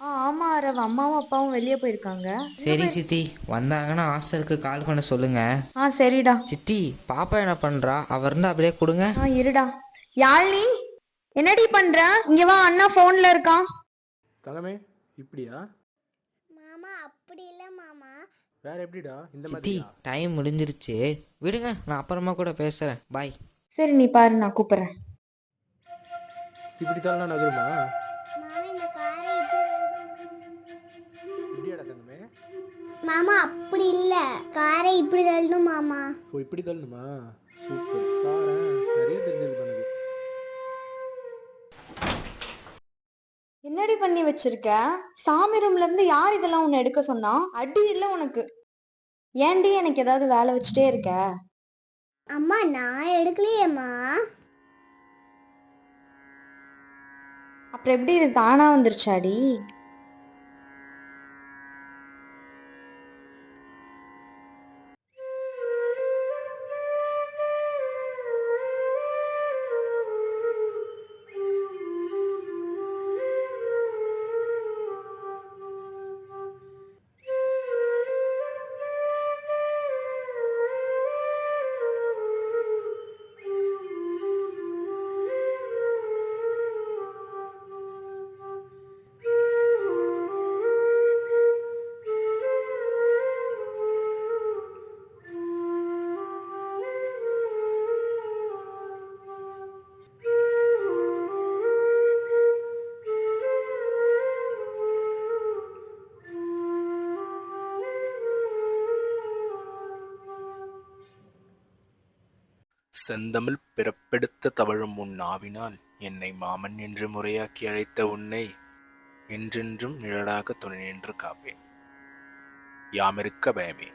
ஆமா அரவ், அம்மாவும் அப்பாவும் வெளியே போயிருக்காங்க. எங்க சரி போயிரு சித்தி, வந்தாங்கன்னா ஹாஸ்டலுக்கு கால் பண்ண சொல்லுங்க. சரிடா. சித்தி, பாப்பா என்ன பண்றா? அவ இருந்தா அப்படியே கொடுங்க. இருடா. யாழ்னி, என்னடி பண்ற? இங்க வா, அண்ணா போன்ல இருக்கான். தங்கமே, இப்படியா? மாமா அப்படி இல்லை மாமா. வேற எப்படிடா? இந்த சித்தி, மாதிரியா? டைம் முடிஞ்சிருச்சு, விடுங்க, நான் அப்புறமா கூட பேசுறேன். பாய். சரி, நீ பாரு, நான் கூப்பிடுறேன். இப்படி தானே நகருமா? மாமா இந்த காரை இப்படி இப்படியாடா தங்கமே? மாமா அப்படி இல்லை, காரை இப்படி தள்ளணும் மாமா. ஓ, இப்படி தள்ளணுமா? சூப்பர், பாரேன், நிறைய தெரிஞ்சிருக்கு தனக்கு. என்னடி பண்ணி வச்சிருக்க? சாமி ரூம்ல இருந்து யார் இதெல்லாம் உன்னை எடுக்க சொன்னா? அடி இல்ல உனக்கு. ஏன்டி எனக்கு ஏதாவது வேலை வச்சுட்டே இருக்க? அம்மா நான் எடுக்கலையேம்மா. அப்புறம் எப்படி இது தானா வந்துருச்சாடி? செந்தமிழ் பிறப்பெடுத்த தவழும் உன் நாவினால் என்னை மாமன் என்று முறையாக்கி அழைத்த உன்னை என்றென்றும் நிழலாக துணை நின்று காப்பேன். யாமிருக்க பயமே.